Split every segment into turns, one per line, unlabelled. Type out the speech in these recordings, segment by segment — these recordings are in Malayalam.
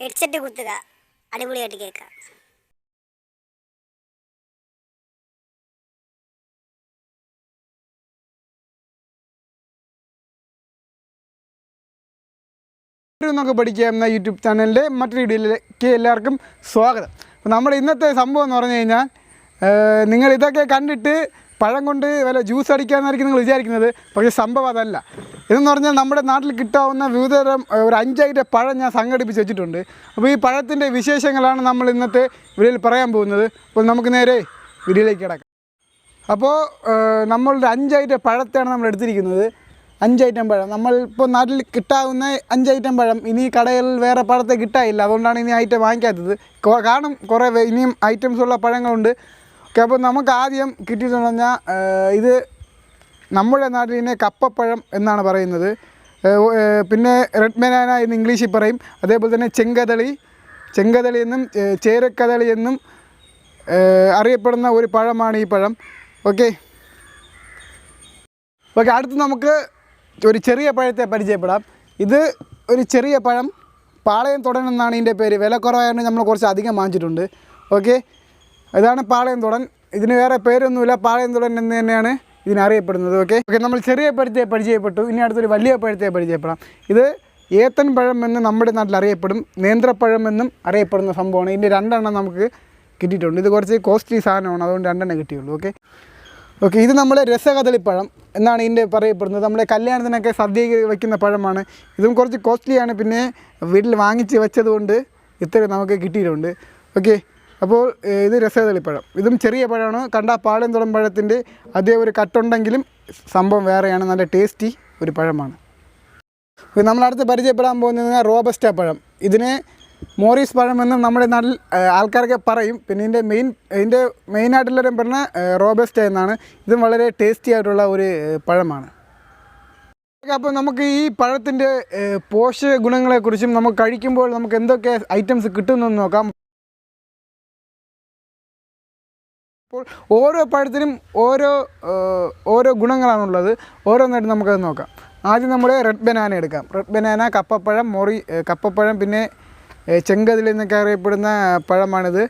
ഹെഡ്സെറ്റ് കുത്തുക, അടിപൊളിയായിട്ട് കേൾക്കാം.
നമുക്ക് പഠിക്കുക എന്ന യൂട്യൂബ് ചാനലിൻ്റെ മറ്റൊരു വീഡിയോയിലേക്ക് എല്ലാവർക്കും സ്വാഗതം. അപ്പോൾ നമ്മുടെ ഇന്നത്തെ സംഭവം എന്ന് പറഞ്ഞു കഴിഞ്ഞാൽ, നിങ്ങൾ ഇതൊക്കെ കണ്ടിട്ട് പഴം കൊണ്ട് വല്ല ജ്യൂസ് അടിക്കാമെന്നായിരിക്കും നിങ്ങൾ വിചാരിക്കുന്നത്. പക്ഷേ സംഭവം അതല്ല. ഇതെന്ന് പറഞ്ഞാൽ നമ്മുടെ നാട്ടിൽ കിട്ടാവുന്ന വിവിധതരം ഒരു 5 ഐറ്റം പഴം ഞാൻ സംഘടിപ്പിച്ച് വെച്ചിട്ടുണ്ട്. അപ്പോൾ ഈ പഴത്തിൻ്റെ വിശേഷങ്ങളാണ് നമ്മൾ ഇന്നത്തെ വീഡിയോയിൽ പറയാൻ പോകുന്നത്. അപ്പോൾ നമുക്ക് നേരെ വീഡിയോയിലേക്ക് കിടക്കാം. അപ്പോൾ നമ്മളുടെ 5 ഐറ്റം പഴത്തെയാണ് നമ്മൾ എടുത്തിരിക്കുന്നത്. 5 ഐറ്റം പഴം നമ്മളിപ്പോൾ നാട്ടിൽ കിട്ടാവുന്ന 5 ഐറ്റം പഴം. ഇനി കടകളിൽ വേറെ പഴത്തെ കിട്ടാനില്ല, അതുകൊണ്ടാണ് ഇനി ഐറ്റം വാങ്ങിക്കാത്തത്. കാണും കുറേ ഇനിയും ഐറ്റംസ് ഉള്ള പഴങ്ങളുണ്ട്. ഓക്കെ, അപ്പോൾ നമുക്ക് ആദ്യം കിട്ടിയിട്ടുണ്ടെന്ന് പറഞ്ഞാൽ ഇത് നമ്മുടെ നാട്ടിൽ ഇതിനെ കപ്പപ്പഴം എന്നാണ് പറയുന്നത്. പിന്നെ റെഡ് ബനാന എന്ന് ഇംഗ്ലീഷിൽ പറയും. അതേപോലെ തന്നെ ചെങ്കദളി എന്നും ചേരക്കദളി എന്നും അറിയപ്പെടുന്ന ഒരു പഴമാണ് ഈ പഴം. ഓക്കെ, അടുത്ത് നമുക്ക് ഒരു ചെറിയ പഴത്തെ പരിചയപ്പെടാം. ഇത് ഒരു ചെറിയ പഴം, പാളയം തുടൻ എന്നാണ് ഇതിൻ്റെ പേര്. വില കുറവായതുകൊണ്ട് നമ്മൾ കുറച്ച് അധികം വാങ്ങിച്ചിട്ടുണ്ട്. ഓക്കെ, ഇതാണ് പാളയം തുടൻ. ഇതിന് വേറെ പേരൊന്നുമില്ല, പാളയം തുടൻ എന്ന് തന്നെയാണ് ഇതിനറിയപ്പെടുന്നത്. ഓക്കെ, നമ്മൾ ചെറിയ പഴത്തെ പരിചയപ്പെട്ടു. ഇനി അടുത്തൊരു വലിയ പഴത്തെ പരിചയപ്പെടാം. ഇത് ഏത്തൻ പഴം എന്ന് നമ്മുടെ നാട്ടിൽ അറിയപ്പെടും, നേന്ത്രപ്പഴം എന്നും അറിയപ്പെടുന്ന സംഭവമാണ്. ഇതിൻ്റെ 2 എണ്ണം നമുക്ക് കിട്ടിയിട്ടുണ്ട്. ഇത് കുറച്ച് കോസ്റ്റ്ലി സാധനമാണ്, അതുകൊണ്ട് 2 എണ്ണം കിട്ടിയുള്ളൂ. ഓക്കെ, ഇത് നമ്മൾ രസകദളിപ്പഴം എന്നാണ് ഇതിൻ്റെ പറയപ്പെടുന്നത്. നമ്മുടെ കല്യാണത്തിനൊക്കെ സദ്യ വയ്ക്കുന്ന പഴമാണ്. ഇതും കുറച്ച് കോസ്റ്റ്ലിയാണ്, പിന്നെ വീട്ടിൽ വാങ്ങിച്ച് വെച്ചതുകൊണ്ട് ഇത്രയും നമുക്ക് കിട്ടിയിട്ടുണ്ട്. ഓക്കെ, അപ്പോൾ ഇത് രസകദളിപ്പഴം. ഇതും ചെറിയ പഴമാണ്. കണ്ടാൽ പാളയം തുടൻ പഴത്തിൻ്റെ അതേ ഒരു കട്ടുണ്ടെങ്കിലും സംഭവം വേറെയാണ്. നല്ല ടേസ്റ്റി ഒരു പഴമാണ്. നമ്മളടുത്ത് പരിചയപ്പെടാൻ പോകുന്നത് റോബസ്റ്റ പഴം. ഇതിനെ മോറീസ് പഴം എന്നും നമ്മുടെ നാട്ടിൽ ആൾക്കാരൊക്കെ പറയും. പിന്നെ ഇതിൻ്റെ മെയിനായിട്ടുള്ളവരും പറഞ്ഞ റോബസ്റ്റ എന്നാണ്. ഇതും വളരെ ടേസ്റ്റി ആയിട്ടുള്ള ഒരു പഴമാണ്. അപ്പോൾ നമുക്ക് ഈ പഴത്തിൻ്റെ പോഷക ഗുണങ്ങളെക്കുറിച്ചും നമുക്ക് കഴിക്കുമ്പോൾ നമുക്ക് എന്തൊക്കെ ഐറ്റംസ് കിട്ടുമെന്ന് നോക്കാം. അപ്പോൾ ഓരോ പഴത്തിനും ഓരോ ഗുണങ്ങളാണുള്ളത്. ഓരോന്നായിട്ട് നമുക്കത് നോക്കാം. ആദ്യം നമ്മൾ റെഡ് ബനാന എടുക്കാം. റെഡ് ബനാന, കപ്പപ്പഴം, പിന്നെ ചെങ്കദളി എന്നൊക്കെ അറിയപ്പെടുന്ന പഴമാണിത്.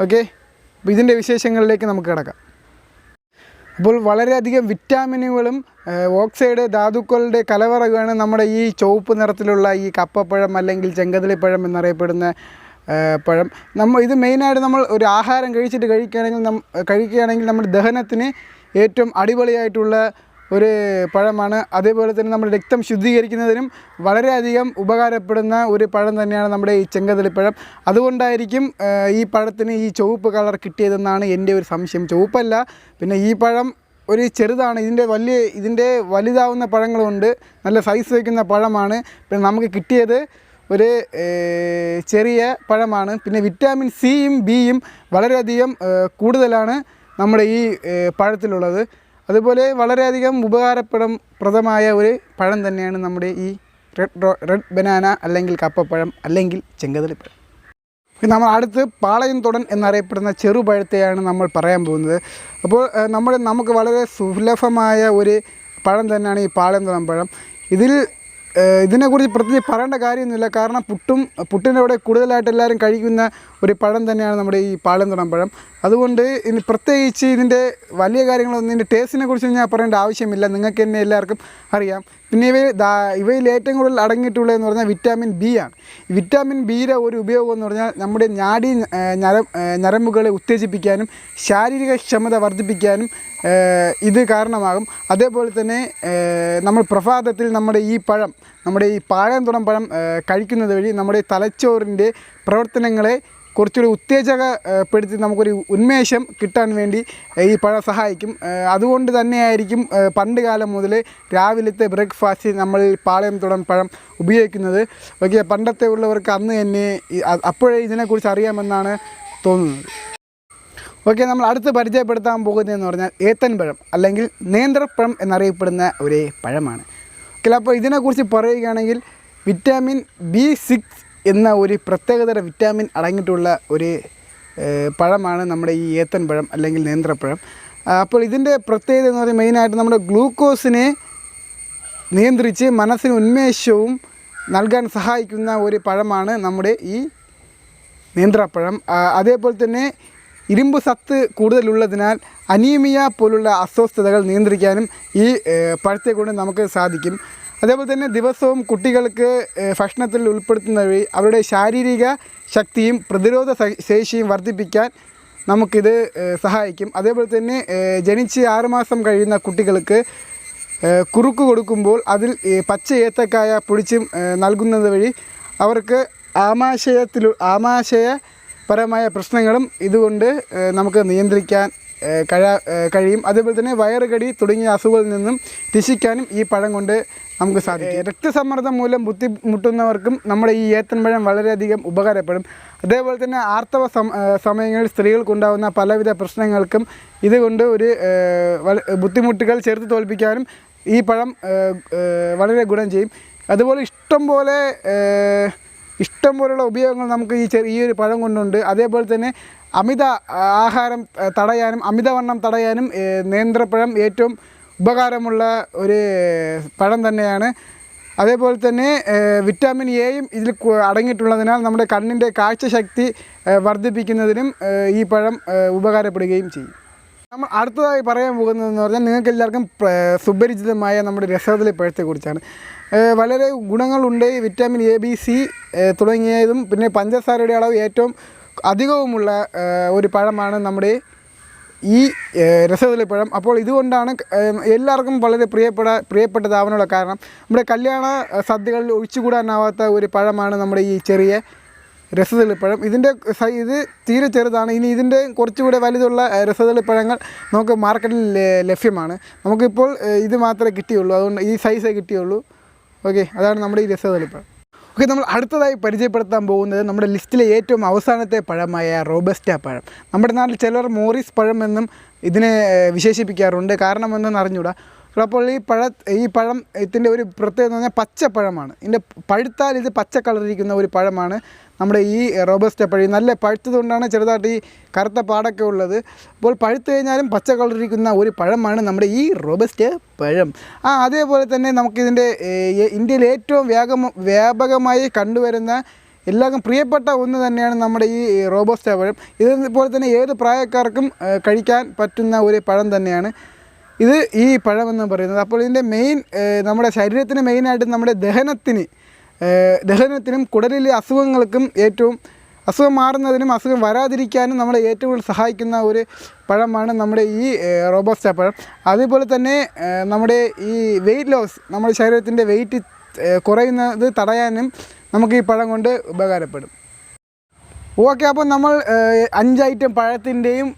ഓക്കെ, അപ്പോൾ ഇതിൻ്റെ വിശേഷങ്ങളിലേക്ക് നമുക്ക് കിടക്കാം. അപ്പോൾ വളരെയധികം വിറ്റാമിനുകളും ഓക്സൈഡ് ധാതുക്കളുടെ കലവറയാണ് നമ്മുടെ ഈ ചുവപ്പ് നിറത്തിലുള്ള ഈ കപ്പപ്പഴം അല്ലെങ്കിൽ ചെങ്കദളിപ്പഴം എന്നറിയപ്പെടുന്ന പഴം. ഇത് മെയിനായിട്ട് നമ്മൾ ഒരു ആഹാരം കഴിക്കുകയാണെങ്കിൽ നമ്മുടെ ദഹനത്തിന് ഏറ്റവും അടിപൊളിയായിട്ടുള്ള ഒരു പഴമാണ്. അതേപോലെ തന്നെ നമ്മുടെ രക്തം ശുദ്ധീകരിക്കുന്നതിനും വളരെയധികം ഉപകാരപ്പെടുന്ന ഒരു പഴം തന്നെയാണ് നമ്മുടെ ഈ ചെങ്കദളിപ്പഴം. അതുകൊണ്ടായിരിക്കും ഈ പഴത്തിന് ഈ ചുവപ്പ് കളർ കിട്ടിയതെന്നാണ് എൻ്റെ ഒരു സംശയം. ചുവപ്പല്ല, പിന്നെ ഈ പഴം ഒരു ചെറുതാണ്. ഇതിൻ്റെ വലുതാവുന്ന പഴങ്ങളുണ്ട്, നല്ല സൈസ് വയ്ക്കുന്ന പഴമാണ്. പിന്നെ നമുക്ക് കിട്ടിയത് ഒരു ചെറിയ പഴമാണ്. പിന്നെ വിറ്റാമിൻ സിയും ബിയും വളരെയധികം കൂടുതലാണ് നമ്മുടെ ഈ പഴത്തിലുള്ളത്. അതുപോലെ വളരെയധികം ഉപകാരപ്രദമായ ഒരു പഴം തന്നെയാണ് നമ്മുടെ ഈ റെഡ് ബനാന അല്ലെങ്കിൽ കപ്പപ്പഴം അല്ലെങ്കിൽ ചെങ്കദളിപ്പഴം. നമ്മൾ അടുത്ത് പാളയം തുടൻ എന്നറിയപ്പെടുന്ന ചെറുപഴത്തെയാണ് നമ്മൾ പറയാൻ പോകുന്നത്. അപ്പോൾ നമുക്ക് വളരെ സുലഭമായ ഒരു പഴം തന്നെയാണ് ഈ പാളയം തുടൻ പഴം. ഇതിനെക്കുറിച്ച് പ്രത്യേകിച്ച് പറയേണ്ട കാര്യമൊന്നുമില്ല, കാരണം പുട്ടിൻ്റെ കൂടെ കൂടുതലായിട്ട് എല്ലാവരും കഴിക്കുന്ന ഒരു പഴം തന്നെയാണ് നമ്മുടെ ഈ പാളയം തുടൻ പഴം. അതുകൊണ്ട് ഇനി പ്രത്യേകിച്ച് ഇതിൻ്റെ വലിയ കാര്യങ്ങളൊന്നും, ഇതിൻ്റെ ടേസ്റ്റിനെ കുറിച്ച് ഞാൻ പറയേണ്ട ആവശ്യമില്ല, നിങ്ങൾക്ക് തന്നെ എല്ലാവർക്കും അറിയാം. പിന്നെ ഇവയിൽ ഏറ്റവും കൂടുതൽ അടങ്ങിയിട്ടുള്ളതെന്ന് പറഞ്ഞാൽ വിറ്റാമിൻ ബി ആണ്. വിറ്റാമിൻ ബിയുടെ ഒരു ഉപയോഗം എന്ന് പറഞ്ഞാൽ നമ്മുടെ ഞരമ്പുകളെ ഉത്തേജിപ്പിക്കാനും ശാരീരിക ക്ഷമത വർദ്ധിപ്പിക്കാനും ഇത് കാരണമാകും. അതേപോലെ തന്നെ നമ്മൾ പ്രഭാതത്തിൽ നമ്മുടെ ഈ പാളയം തുടൻ പഴം കഴിക്കുന്നത് വഴി നമ്മുടെ തലച്ചോറിൻ്റെ പ്രവർത്തനങ്ങളെ കുറച്ചുകൂടി ഉത്തേജകപ്പെടുത്തി നമുക്കൊരു ഉന്മേഷം കിട്ടാൻ വേണ്ടി ഈ പഴം സഹായിക്കും. അതുകൊണ്ട് തന്നെയായിരിക്കും പണ്ട് കാലം മുതൽ രാവിലത്തെ ബ്രേക്ക്ഫാസ്റ്റ് നമ്മൾ പാളയം തുടൻ പഴം ഉപയോഗിക്കുന്നത്. ഓക്കെ, പണ്ടത്തെ ഉള്ളവർക്ക് അന്ന് തന്നെ അപ്പോഴേ ഇതിനെക്കുറിച്ച് അറിയാമെന്നാണ് തോന്നുന്നത്. ഓക്കെ, നമ്മൾ അടുത്ത് പരിചയപ്പെടുത്താൻ പോകുന്നതെന്ന് പറഞ്ഞാൽ ഏത്തൻ പഴം അല്ലെങ്കിൽ നേന്ത്രപ്പഴം എന്നറിയപ്പെടുന്ന ഒരു പഴമാണ്. ഓക്കെ, അപ്പോൾ ഇതിനെക്കുറിച്ച് പറയുകയാണെങ്കിൽ വിറ്റാമിൻ B6 എന്ന ഒരു പ്രത്യേകതര വിറ്റാമിൻ അടങ്ങിയിട്ടുള്ള ഒരു പഴമാണ് നമ്മുടെ ഈ ഏത്തൻ പഴം അല്ലെങ്കിൽ നേന്ത്രപ്പഴം. അപ്പോൾ ഇതിൻ്റെ പ്രത്യേകത എന്ന് പറഞ്ഞാൽ മെയിനായിട്ട് നമ്മുടെ ഗ്ലൂക്കോസിനെ നിയന്ത്രിച്ച് മനസ്സിന് ഉന്മേഷവും നൽകാൻ സഹായിക്കുന്ന ഒരു പഴമാണ് നമ്മുടെ ഈ നേന്ത്രപ്പഴം. അതേപോലെ തന്നെ ഇരുമ്പ് സത്ത് കൂടുതലുള്ളതിനാൽ അനീമിയ പോലുള്ള അസ്വസ്ഥതകൾ നിയന്ത്രിക്കാനും ഈ പഴത്തെ കൊണ്ട് നമുക്ക് സാധിക്കും. അതേപോലെ തന്നെ ദിവസവും കുട്ടികൾക്ക് ഭക്ഷണത്തിൽ ഉൾപ്പെടുത്തുന്ന വഴി അവരുടെ ശാരീരിക ശക്തിയും പ്രതിരോധ ശേഷിയും വർദ്ധിപ്പിക്കാൻ നമുക്കിത് സഹായിക്കും. അതേപോലെ തന്നെ ജനിച്ച് 6 മാസം കഴിയുന്ന കുട്ടികൾക്ക് കുറുക്ക് കൊടുക്കുമ്പോൾ അതിൽ പച്ച ഏത്തക്കായ പൊടിച്ചും നൽകുന്നത് വഴി അവർക്ക് ആമാശയപരമായ പ്രശ്നങ്ങളും ഇതുകൊണ്ട് നമുക്ക് നിയന്ത്രിക്കാൻ കഴിയും. അതേപോലെ തന്നെ വയറുകടി തുടങ്ങിയ അസുഖങ്ങളിൽ നിന്നും രക്ഷിക്കാനും ഈ പഴം കൊണ്ട് നമുക്ക് സാധിക്കും. രക്തസമ്മർദ്ദം മൂലം ബുദ്ധിമുട്ടുന്നവർക്കും നമ്മുടെ ഈ ഏത്തൻപഴം വളരെയധികം ഉപകാരപ്പെടും. അതേപോലെ തന്നെ ആർത്തവ സമയങ്ങളിൽ സ്ത്രീകൾക്കുണ്ടാകുന്ന പലവിധ പ്രശ്നങ്ങൾക്കും ഇതുകൊണ്ട് ഒരു ബുദ്ധിമുട്ടുകൾ ചെറുത്ത് തോൽപ്പിക്കാനും ഈ പഴം വളരെ ഗുണം ചെയ്യും. അതുപോലെ ഇഷ്ടം പോലുള്ള ഉപയോഗങ്ങൾ നമുക്ക് ഈ ഒരു പഴം കൊണ്ടുണ്ട്. അതേപോലെ തന്നെ അമിത ആഹാരം തടയാനും അമിതവണ്ണം തടയാനും നേന്ത്രപ്പഴം ഏറ്റവും ഉപകാരമുള്ള ഒരു പഴം തന്നെയാണ്. അതേപോലെ തന്നെ വിറ്റാമിൻ എയും ഇതിൽ അടങ്ങിയിട്ടുള്ളതിനാൽ നമ്മുടെ കണ്ണിൻ്റെ കാഴ്ചശക്തി വർദ്ധിപ്പിക്കുന്നതിനും ഈ പഴം ഉപകാരപ്പെടുകയും ചെയ്യും. നമ്മൾ അടുത്തതായി പറയാൻ പോകുന്നതെന്ന് പറഞ്ഞാൽ നിങ്ങൾക്ക് എല്ലാവർക്കും സുപരിചിതമായ നമ്മുടെ രസകദളി പഴത്തെക്കുറിച്ചാണ്. വളരെ ഗുണങ്ങളുണ്ട്. വിറ്റാമിൻ എ, ബി, സി തുടങ്ങിയതും പിന്നെ പഞ്ചസാരയുടെ അളവ് ഏറ്റവും അധികവുമുള്ള ഒരു പഴമാണ് നമ്മുടെ ഈ രസകദളിപ്പഴം. അപ്പോൾ ഇതുകൊണ്ടാണ് എല്ലാവർക്കും വളരെ പ്രിയപ്പെട്ടതാവാനുള്ള കാരണം നമ്മുടെ കല്യാണ സദ്യകളിൽ ഒഴിച്ചുകൂടാനാവാത്ത ഒരു പഴമാണ് നമ്മുടെ ഈ ചെറിയ രസകദളിപ്പഴം. ഇത് തീരെ ചെറുതാണ്. ഇനി ഇതിൻ്റെ കുറച്ചുകൂടെ വലുതുള്ള രസകദളിപ്പഴങ്ങൾ നമുക്ക് മാർക്കറ്റിൽ ലഭ്യമാണ്. നമുക്കിപ്പോൾ ഇത് മാത്രമേ കിട്ടിയുള്ളൂ, അതുകൊണ്ട് ഈ സൈസേ കിട്ടിയുള്ളൂ. ഓക്കെ, അതാണ് നമ്മുടെ ഈ രസകദളിപ്പഴം. ഓക്കെ, നമ്മൾ അടുത്തതായി പരിചയപ്പെടുത്താൻ പോകുന്നത് നമ്മുടെ ലിസ്റ്റിലെ ഏറ്റവും അവസാനത്തെ പഴമായ റോബസ്റ്റ പഴം. നമ്മുടെ നാട്ടിൽ ചിലർ മോറിസ് പഴം എന്നും ഇതിനെ വിശേഷിപ്പിക്കാറുണ്ട്. കാരണം എന്തെന്ന് അറിഞ്ഞൂടാ. അപ്പോൾ ഈ പഴം ഇതിൻ്റെ ഒരു പ്രത്യേകത എന്ന് പറഞ്ഞാൽ പച്ചപ്പഴമാണ്. ഇതിൻ്റെ പഴുത്താൽ ഇത് പച്ച കളറിരിക്കുന്ന ഒരു പഴമാണ് നമ്മുടെ ഈ റോബസ്റ്റ പഴം. നല്ല പഴുത്തതുകൊണ്ടാണ് ചെറുതായിട്ട് ഈ കറുത്ത പാടൊക്കെ ഉള്ളത്. അപ്പോൾ പഴുത്ത് കഴിഞ്ഞാലും പച്ച കളറിരിക്കുന്ന ഒരു പഴമാണ് നമ്മുടെ ഈ റോബസ്റ്റ പഴം. അതേപോലെ തന്നെ നമുക്കിതിൻ്റെ ഇന്ത്യയിൽ ഏറ്റവും വ്യാപകമായി കണ്ടുവരുന്ന എല്ലാവർക്കും പ്രിയപ്പെട്ട ഒന്ന് തന്നെയാണ് നമ്മുടെ ഈ റോബസ്റ്റ പഴം. ഇതുപോലെ തന്നെ ഏത് പ്രായക്കാർക്കും കഴിക്കാൻ പറ്റുന്ന ഒരു പഴം തന്നെയാണ് ഈ പഴം എന്ന് പറയുന്നത്. അപ്പോൾ ഇതിൻ്റെ നമ്മുടെ ശരീരത്തിന് മെയിനായിട്ട് നമ്മുടെ ദഹനത്തിനും കുടലിലെ അസുഖങ്ങൾക്കും അസുഖം മാറുന്നതിനും അസുഖം വരാതിരിക്കാനും നമ്മളെ ഏറ്റവും കൂടുതൽ സഹായിക്കുന്ന ഒരു പഴമാണ് നമ്മുടെ ഈ റോബസ്റ്റ പഴം. അതുപോലെ തന്നെ നമ്മുടെ ഈ വെയിറ്റ് ലോസ്, നമ്മുടെ ശരീരത്തിൻ്റെ വെയിറ്റ് കുറയുന്നത് തടയാനും നമുക്ക് ഈ പഴം കൊണ്ട് ഉപകാരപ്പെടും. ഓക്കെ, അപ്പോൾ നമ്മൾ 5 ഐറ്റം പഴത്തിൻ്റെയും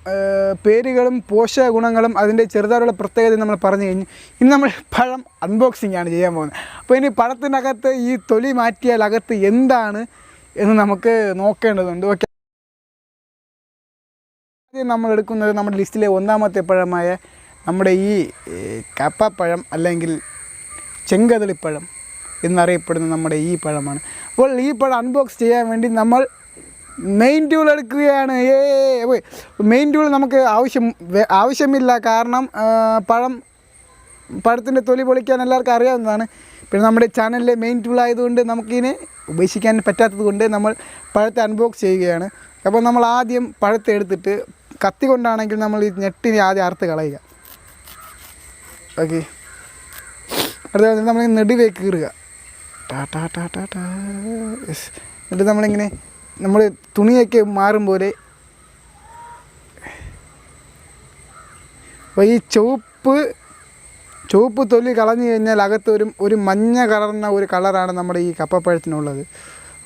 പേരുകളും പോഷക ഗുണങ്ങളും അതിൻ്റെ ചെറുതായുള്ള പ്രത്യേകത നമ്മൾ പറഞ്ഞു കഴിഞ്ഞു. ഇനി നമ്മൾ പഴം അൺബോക്സിംഗ് ആണ് ചെയ്യാൻ പോകുന്നത്. അപ്പോൾ ഇനി പഴത്തിനകത്ത് ഈ തൊലി മാറ്റിയാൽ അകത്ത് എന്താണ് എന്ന് നമുക്ക് നോക്കേണ്ടതുണ്ട്. ഓക്കെ, ആദ്യം നമ്മൾ എടുക്കുന്നത് നമ്മുടെ ലിസ്റ്റിലെ 1ാമത്തെ പഴമായ നമ്മുടെ ഈ കപ്പപ്പഴം അല്ലെങ്കിൽ ചെങ്കദളിപ്പഴം എന്നറിയപ്പെടുന്ന നമ്മുടെ ഈ പഴമാണ്. അപ്പോൾ ഈ പഴം അൺബോക്സ് ചെയ്യാൻ വേണ്ടി നമ്മൾ മെയിൻ ടൂൾ എടുക്കുകയാണ്. മെയിൻ ടൂൾ നമുക്ക് ആവശ്യമില്ല. കാരണം പഴത്തിൻ്റെ തൊലി പൊളിക്കാൻ എല്ലാവർക്കും അറിയാവുന്നതാണ്. പിന്നെ നമ്മുടെ ചാനലിലെ മെയിൻ ടൂൾ ആയതുകൊണ്ട് നമുക്കിതിനെ ഉപേക്ഷിക്കാൻ പറ്റാത്തത് കൊണ്ട് നമ്മൾ പഴത്തെ അൺബോക്സ് ചെയ്യുകയാണ്. അപ്പോൾ നമ്മൾ ആദ്യം പഴത്തെ എടുത്തിട്ട് കത്തി കൊണ്ടാണെങ്കിൽ നമ്മൾ ഈ ഞെട്ടിനെ ആദ്യം അറുത്ത് കളയുക. ഓക്കെ, അടുത്ത നമ്മൾ നെടുവേക്ക് കീറുക. എന്നിട്ട് നമ്മളിങ്ങനെ നമ്മൾ തുണിയൊക്കെ മാറും പോലെ അപ്പോൾ ഈ ചുവപ്പ് തൊലി കളഞ്ഞു കഴിഞ്ഞാൽ അകത്ത് ഒരു മഞ്ഞ കളർന്ന ഒരു കളറാണ് നമ്മുടെ ഈ കപ്പപ്പഴത്തിനുള്ളത്.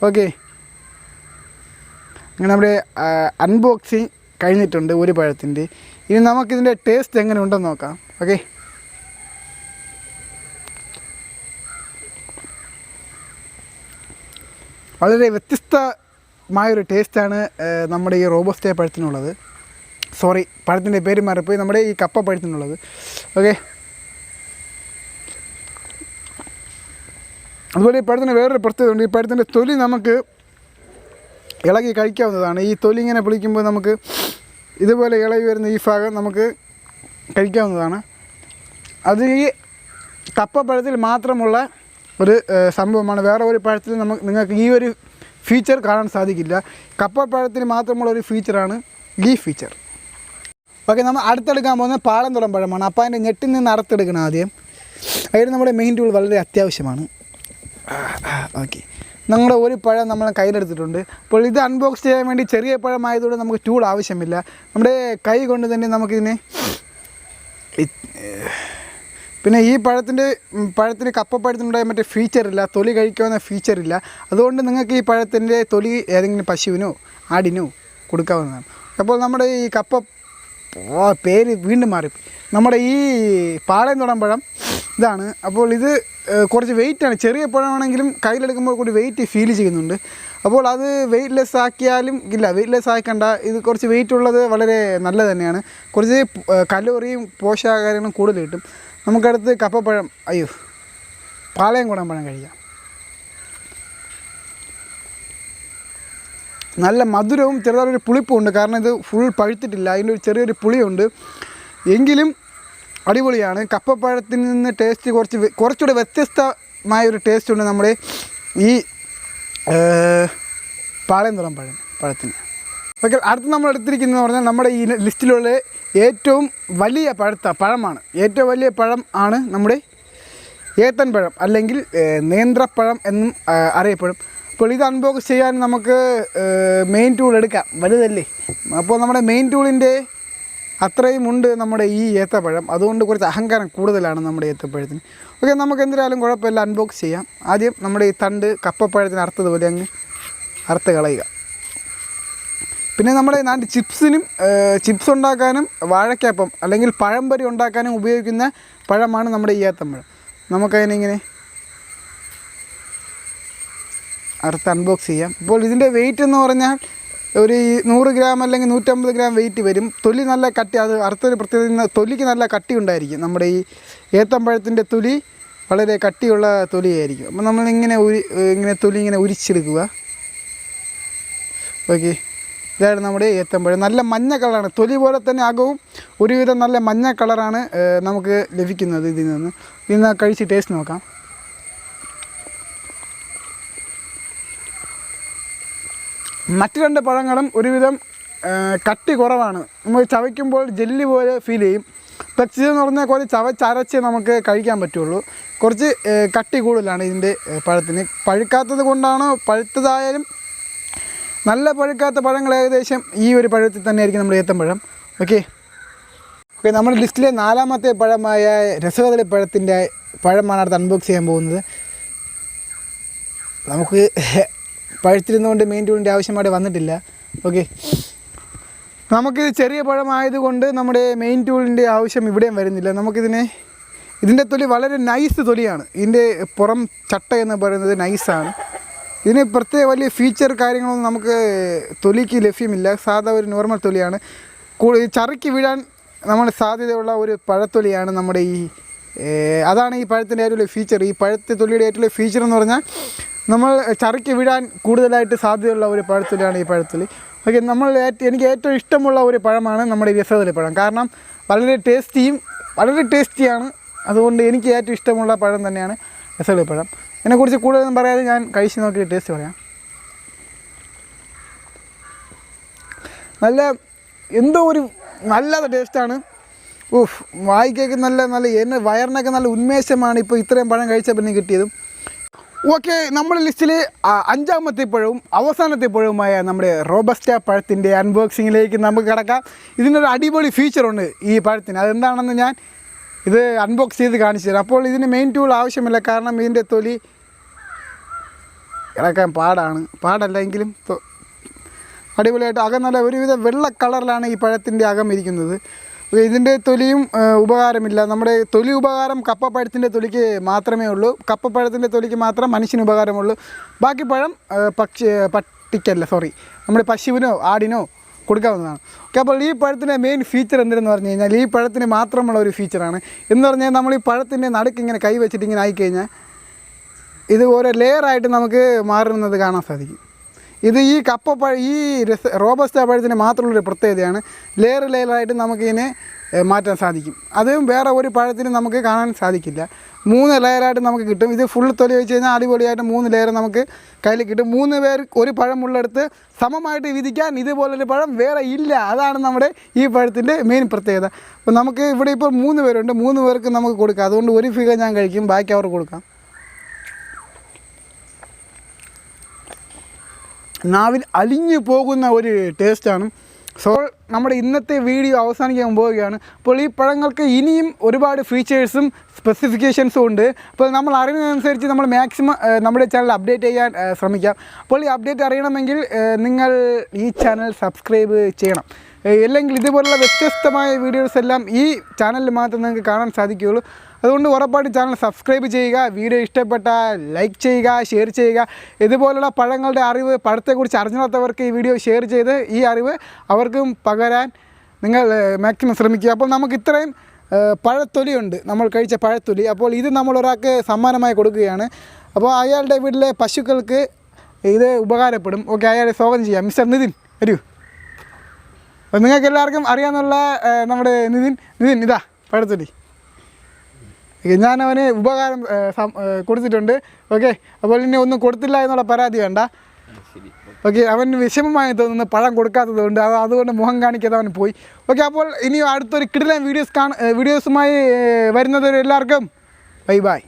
ഓക്കെ, അങ്ങനെ നമ്മുടെ അൺബോക്സിങ് കഴിഞ്ഞിട്ടുണ്ട് ഒരു പഴത്തിൻ്റെ. ഇനി നമുക്കിതിൻ്റെ ടേസ്റ്റ് എങ്ങനെ ഉണ്ടെന്ന് നോക്കാം. ഓക്കെ, വളരെ വ്യത്യസ്തമായൊരു ടേസ്റ്റാണ് നമ്മുടെ ഈ റോബസ്റ്റ പഴത്തിനുള്ളത്. സോറി, പഴത്തിൻ്റെ പേര് മാറിപ്പോയി, നമ്മുടെ ഈ കപ്പ പഴത്തിനുള്ളത്. ഓക്കെ, അതുപോലെ ഈ പഴത്തിന് വേറൊരു പ്രത്യേകത ഉണ്ട്. ഈ പഴത്തിൻ്റെ തൊലി നമുക്ക് ഇളകി കഴിക്കാവുന്നതാണ്. ഈ തൊലി ഇങ്ങനെ പൊളിക്കുമ്പോൾ നമുക്ക് ഇതുപോലെ ഇളകി വരുന്ന ഈ ഭാഗം നമുക്ക് കഴിക്കാവുന്നതാണ്. അത് ഈ കപ്പപ്പഴത്തിൽ മാത്രമുള്ള ഒരു സംഭവമാണ്. വേറെ ഒരു പഴത്തിൽ നിങ്ങൾക്ക് ഈ ഒരു ഫീച്ചർ കാണാൻ സാധിക്കില്ല. കപ്പപ്പഴത്തിന് മാത്രമുള്ള ഒരു ഫീച്ചറാണ് ഈ ഫീച്ചർ. ഓക്കെ, നമ്മൾ അടുത്തെടുക്കാൻ പോകുന്നത് പാളംതുടം പഴമാണ്. അപ്പോൾ അതിൻ്റെ ഞെട്ടിൽ നിന്ന് അറുത്തെടുക്കണം ആദ്യം. അതിന് നമ്മുടെ മെയിൻ ടൂൾ വളരെ അത്യാവശ്യമാണ്. ഓക്കെ, നമ്മുടെ ഒരു പഴം നമ്മൾ കയ്യിലെടുത്തിട്ടുണ്ട്. അപ്പോൾ ഇത് അൺബോക്സ് ചെയ്യാൻ വേണ്ടി ചെറിയ പഴമായതുകൊണ്ട് നമുക്ക് ടൂൾ ആവശ്യമില്ല. നമ്മുടെ കൈ കൊണ്ട് തന്നെ നമുക്കിതിനെ, പിന്നെ ഈ പഴത്തിന് കപ്പപ്പഴത്തിനുണ്ടായ മറ്റേ ഫീച്ചറില്ല, തൊലി കഴിക്കാവുന്ന ഫീച്ചറില്ല. അതുകൊണ്ട് നിങ്ങൾക്ക് ഈ പഴത്തിൻ്റെ തൊലി ഏതെങ്കിലും പശുവിനോ ആടിനോ കൊടുക്കാവുന്നതാണ്. അപ്പോൾ നമ്മുടെ ഈ പേര് വീണ്ടും മാറി, നമ്മുടെ ഈ പാളയംതുടം പഴം ഇതാണ്. അപ്പോൾ ഇത് കുറച്ച് വെയിറ്റാണ്. ചെറിയ പഴമാണെങ്കിലും കയ്യിലെടുക്കുമ്പോൾ കൂടി വെയിറ്റ് ഫീൽ ചെയ്യുന്നുണ്ട്. അപ്പോൾ അത് വെയിറ്റ്ലെസ് ആക്കിയാലും ഇല്ല, വെയിറ്റ്ലെസ് ആക്കണ്ട. ഇത് കുറച്ച് വെയിറ്റ് ഉള്ളത് വളരെ നല്ലത് തന്നെയാണ്. കുറച്ച് കലോറിയും പോഷകാഹാരങ്ങളും കൂടുതൽ കിട്ടും. നമുക്കടുത്ത് കപ്പപ്പഴം, പാളയംകുടം പഴം കഴിക്കാം. നല്ല മധുരവും ചെറുതായൊരു പുളിപ്പും ഉണ്ട്. കാരണം ഇത് ഫുൾ പഴുത്തിട്ടില്ല, അതിൻ്റെ ഒരു ചെറിയൊരു പുളിയുണ്ട്. എങ്കിലും അടിപൊളിയാണ്. കപ്പപ്പഴത്തിൽ നിന്ന് ടേസ്റ്റ് കുറച്ചുകൂടെ വ്യത്യസ്തമായൊരു ടേസ്റ്റ് ഉണ്ട് നമ്മുടെ ഈ പാളയംതുടം പഴത്തിന്. ഓക്കെ, അടുത്ത് നമ്മൾ എടുത്തിരിക്കുന്നതെന്ന് പറഞ്ഞാൽ നമ്മുടെ ഈ ലിസ്റ്റിലുള്ള ഏറ്റവും വലിയ പഴമാണ്. ഏറ്റവും വലിയ പഴം ആണ് നമ്മുടെ ഏത്തൻ പഴം, അല്ലെങ്കിൽ നേന്ത്രപ്പഴം എന്നും അറിയപ്പെടും. അപ്പോൾ ഇത് അൺബോക്സ് ചെയ്യാൻ നമുക്ക് മെയിൻ ടൂൾ എടുക്കാം, വലുതല്ലേ. അപ്പോൾ നമ്മുടെ മെയിൻ ടൂളിൻ്റെ അത്രയും ഉണ്ട് നമ്മുടെ ഈ ഏത്തപ്പഴം. അതുകൊണ്ട് കുറച്ച് അഹങ്കാരം കൂടുതലാണ് നമ്മുടെ ഏത്തപ്പഴത്തിന്. ഓക്കെ, നമുക്ക് എന്തിനാലും കുഴപ്പമില്ല, അൺബോക്സ് ചെയ്യാം. ആദ്യം നമ്മുടെ ഈ തണ്ട് കപ്പപ്പഴത്തിന് അറുത്തതുപോലെ അങ്ങ് അറുത്ത് കളയുക. പിന്നെ നമ്മുടെ നാട്ടിൽ ചിപ്സ് ഉണ്ടാക്കാനും വാഴയ്ക്കപ്പം അല്ലെങ്കിൽ പഴംപൊരി ഉണ്ടാക്കാനും ഉപയോഗിക്കുന്ന പഴമാണ് നമ്മുടെ ഈ ഏത്തപ്പഴം. നമുക്കതിനിങ്ങനെ അറുത്ത് അൺബോക്സ് ചെയ്യാം. ഇപ്പോൾ ഇതിൻ്റെ വെയിറ്റ് എന്ന് പറഞ്ഞാൽ ഒരു 100 ഗ്രാം അല്ലെങ്കിൽ 150 ഗ്രാം വെയിറ്റ് വരും. തൊലി നല്ല കട്ടി, അത് അറുത്തൊരു പ്രത്യേകത, തൊലിക്ക് നല്ല കട്ടി ഉണ്ടായിരിക്കും. നമ്മുടെ ഈ ഏത്തപ്പഴത്തിൻ്റെ തൊലി വളരെ കട്ടിയുള്ള തൊലിയായിരിക്കും. അപ്പോൾ നമ്മളിങ്ങനെ തൊലി ഇങ്ങനെ ഉരിച്ചെടുക്കുക. ഓക്കെ, ഇതാണ് നമ്മുടെ ഏത്തപ്പഴം. നല്ല മഞ്ഞ കളറാണ്, തൊലി പോലെ തന്നെ അകവും ഒരുവിധം നല്ല മഞ്ഞ കളറാണ് നമുക്ക് ലഭിക്കുന്നത്. ഇതിൽ കഴിച്ച് ടേസ്റ്റ് നോക്കാം. മറ്റ് രണ്ട് പഴങ്ങളും ഒരുവിധം കട്ടി കുറവാണ്. നമ്മൾ ചവയ്ക്കുമ്പോൾ ജെല്ലി പോലെ ഫീൽ ചെയ്യും. പക്ഷേ എന്ന് പറഞ്ഞാൽ കുറച്ച് ചവച്ചരച്ച് നമുക്ക് കഴിക്കാൻ പറ്റുള്ളൂ. കുറച്ച് കട്ടി കൂടുതലാണ് ഇതിൻ്റെ പഴത്തിന്. പഴുക്കാത്തത് കൊണ്ടാണോ, പഴുത്തതായാലും നല്ല പഴുക്കാത്ത പഴങ്ങൾ ഏകദേശം ഈ ഒരു പഴത്തിൽ തന്നെയായിരിക്കും നമ്മുടെ ഏത്തപ്പഴം. ഓക്കെ, നമ്മുടെ ലിസ്റ്റിലെ 4ാമത്തെ പഴമായ രസകദളി പഴത്തിൻ്റെ പഴമാണ് അടുത്ത് അൺബോക്സ് ചെയ്യാൻ പോകുന്നത്. നമുക്ക് പഴുത്തിരുന്നുകൊണ്ട് മെയിൻ ടൂളിൻ്റെ ആവശ്യമായിട്ട് വന്നിട്ടില്ല. ഓക്കെ, നമുക്കിത് ചെറിയ പഴമായതുകൊണ്ട് നമ്മുടെ മെയിൻ ടൂളിൻ്റെ ആവശ്യം ഇവിടെയും വരുന്നില്ല. ഇതിൻ്റെ തൊലി വളരെ നൈസ് തൊലിയാണ്. ഇതിൻ്റെ പുറം ചട്ട എന്ന് പറയുന്നത് നൈസാണ്. ഇതിന് പ്രത്യേക വലിയ ഫീച്ചർ കാര്യങ്ങളൊന്നും നമുക്ക് തൊലിക്ക് ലഭ്യമില്ല. സാധാ ഒരു നോർമൽ തൊലിയാണ്. ചറുക്കി വീഴാൻ നമ്മൾ സാധ്യതയുള്ള ഒരു പഴത്തൊലിയാണ് നമ്മുടെ അതാണ് ഈ പഴത്തിൻ്റെ ഏറ്റവും വലിയ ഫീച്ചർ. ഈ തൊലിയുടെ ഏറ്റവും വലിയ ഫീച്ചർ എന്ന് പറഞ്ഞാൽ നമ്മൾ ചറുക്കി വീഴാൻ കൂടുതലായിട്ട് സാധ്യതയുള്ള ഒരു പഴത്തൊലിയാണ് ഈ പഴത്തൊലി. ഓക്കെ, എനിക്ക് ഏറ്റവും ഇഷ്ടമുള്ള ഒരു പഴമാണ് നമ്മുടെ രസകദളി പഴം. കാരണം വളരെ ടേസ്റ്റിയാണ്. അതുകൊണ്ട് എനിക്ക് ഏറ്റവും ഇഷ്ടമുള്ള പഴം തന്നെയാണ് രസകദളി പഴം. ഇതിനെക്കുറിച്ച് കൂടുതലൊന്നും പറയാതെ ഞാൻ കഴിച്ച് നോക്കി ടേസ്റ്റ് പറയാം. നല്ല ടേസ്റ്റാണ്. വായിക്കേക്ക് നല്ല വയറിനൊക്കെ നല്ല ഉന്മേഷമാണ് ഇപ്പോൾ ഇത്രയും പഴം കഴിച്ച പിന്നെ കിട്ടിയതും. ഓക്കെ, നമ്മുടെ ലിസ്റ്റിൽ 5ാമത്തെ പഴവും അവസാനത്തെ പഴവുമായ നമ്മുടെ റോബസ്റ്റ പഴത്തിൻ്റെ അൺബോക്സിങ്ങിലേക്ക് നമുക്ക് കിടക്കാം. ഇതിനൊരു അടിപൊളി ഫീച്ചറുണ്ട് ഈ പഴത്തിന്. അതെന്താണെന്ന് ഞാൻ ഇത് അൺബോക്സ് ചെയ്ത് കാണിച്ചു തരാം. അപ്പോൾ ഇതിന് മെയിൻ ടൂൾ ആവശ്യമില്ല. കാരണം ഇതിൻ്റെ തൊലി ഇളക്കാൻ പാടല്ലെങ്കിലും അടിപൊളിയായിട്ട് അകം നല്ല ഒരുവിധം വെള്ള കളറിലാണ് ഈ പഴത്തിൻ്റെ അകം ഇരിക്കുന്നത്. ഇതിൻ്റെ തൊലിയും ഉപകാരമില്ല. നമ്മുടെ തൊലി ഉപകാരം കപ്പപ്പഴത്തിൻ്റെ തൊലിക്ക് മാത്രമേ ഉള്ളൂ. കപ്പപ്പഴത്തിൻ്റെ തൊലിക്ക് മാത്രം മനുഷ്യന് ഉപകാരമുള്ളൂ. ബാക്കി പഴം നമ്മുടെ പശുവിനോ ആടിനോ കൊടുക്കാവുന്നതാണ്. ഓക്കെ, അപ്പോൾ ഈ പഴത്തിൻ്റെ മെയിൻ ഫീച്ചർ എന്തെന്ന് പറഞ്ഞു കഴിഞ്ഞാൽ ഈ പഴത്തിന് മാത്രമുള്ള ഒരു ഫീച്ചറാണ്. എന്ന് പറഞ്ഞാൽ നമ്മൾ ഈ പഴത്തിൻ്റെ നടുക്ക് ഇങ്ങനെ കൈ വെച്ചിട്ട് ഇങ്ങനെ ആയിക്കഴിഞ്ഞാൽ ഇത് ഓരോ ലെയറായിട്ട് നമുക്ക് മാറുന്നത് കാണാൻ സാധിക്കും. ഇത് ഈ ഈ റോബസ്റ്റ പഴത്തിന് മാത്രമുള്ളൊരു പ്രത്യേകതയാണ്. ലെയറായിട്ട് നമുക്കിതിനെ മാറ്റാൻ സാധിക്കും. അതും വേറെ ഒരു പഴത്തിന് നമുക്ക് കാണാൻ സാധിക്കില്ല. 3 ലെയറായിട്ട് നമുക്ക് കിട്ടും. ഇത് ഫുൾ തൊലി വെച്ച് കഴിഞ്ഞാൽ അടിപൊളിയായിട്ട് 3 ലെയർ നമുക്ക് കയ്യിൽ കിട്ടും. 3 പേർ ഒരു പഴമുള്ളിടത്ത് സമമായിട്ട് വിധിക്കാൻ ഇതുപോലൊരു പഴം വേറെ ഇല്ല. അതാണ് നമ്മുടെ ഈ പഴത്തിൻ്റെ മെയിൻ പ്രത്യേകത. അപ്പോൾ നമുക്ക് ഇവിടെ ഇപ്പോൾ 3 പേരുണ്ട്. 3 പേർക്ക് നമുക്ക് കൊടുക്കാം. അതുകൊണ്ട് ഒരു ഫിഗർ ഞാൻ കഴിക്കും, ബാക്കി അവർക്ക് കൊടുക്കാം. നാവിൽ അലിഞ്ഞു പോകുന്ന ഒരു ടേസ്റ്റാണ്. സോ നമ്മുടെ ഇന്നത്തെ വീഡിയോ അവസാനിക്കാൻ പോവുകയാണ്. അപ്പോൾ ഈ പഴങ്ങൾക്ക് ഇനിയും ഒരുപാട് ഫീച്ചേഴ്സും സ്പെസിഫിക്കേഷൻസും ഉണ്ട്. അപ്പോൾ നമ്മൾ അറിയുന്നതനുസരിച്ച് നമ്മൾ മാക്സിമം നമ്മുടെ ചാനൽ അപ്ഡേറ്റ് ചെയ്യാൻ ശ്രമിക്കാം. അപ്പോൾ ഈ അപ്ഡേറ്റ് അറിയണമെങ്കിൽ നിങ്ങൾ ഈ ചാനൽ സബ്സ്ക്രൈബ് ചെയ്യണം. അല്ലെങ്കിൽ ഇതുപോലുള്ള വ്യത്യസ്തമായ വീഡിയോസ് എല്ലാം ഈ ചാനലിൽ മാത്രം നിങ്ങൾക്ക് കാണാൻ സാധിക്കുകയുള്ളൂ. അതുകൊണ്ട് ഉറപ്പായിട്ടും ചാനൽ സബ്സ്ക്രൈബ് ചെയ്യുക. വീഡിയോ ഇഷ്ടപ്പെട്ടാൽ ലൈക്ക് ചെയ്യുക, ഷെയർ ചെയ്യുക. ഇതുപോലുള്ള പഴങ്ങളുടെ അറിവ്, പഴത്തെക്കുറിച്ച് അറിഞ്ഞാത്തവർക്ക് ഈ വീഡിയോ ഷെയർ ചെയ്ത് ഈ അറിവ് അവർക്കും പകരാൻ നിങ്ങൾ മാക്സിമം ശ്രമിക്കുക. അപ്പോൾ നമുക്ക് ഇത്രയും പഴത്തൊലിയുണ്ട്, നമ്മൾ കഴിച്ച പഴത്തൊലി. അപ്പോൾ ഇത് നമ്മൾ ഒരാൾക്ക് സമ്മാനമായി കൊടുക്കുകയാണ്. അപ്പോൾ അയാളുടെ വീട്ടിലെ പശുക്കൾക്ക് ഇത് ഉപകാരപ്പെടും. ഓക്കെ, അയാളെ സ്വാഗതം ചെയ്യാം. മിസ്റ്റർ നിതിൻ വരൂ. അപ്പോൾ നിങ്ങൾക്ക് എല്ലാവർക്കും അറിയാമെന്നുള്ള നമ്മുടെ നിതിൻ ഇതാ പഴത്തൊലി. ഞാനവന് ഉപകാരം കൊടുത്തിട്ടുണ്ട്. ഓക്കെ, അപ്പോൾ ഇനി ഒന്നും കൊടുത്തില്ല എന്നുള്ള പരാതി വേണ്ട. ഓക്കെ, അവന് വിഷമമായി തോന്നുന്നു പഴം കൊടുക്കാത്തത് കൊണ്ട്. അതുകൊണ്ട് മുഖം കാണിക്കാതെ അവൻ പോയി. ഓക്കെ, അപ്പോൾ ഇനി അടുത്തൊരു കിടിലൻ വീഡിയോസുമായി വരുന്നവരെല്ലാവർക്കും ബൈ ബൈ.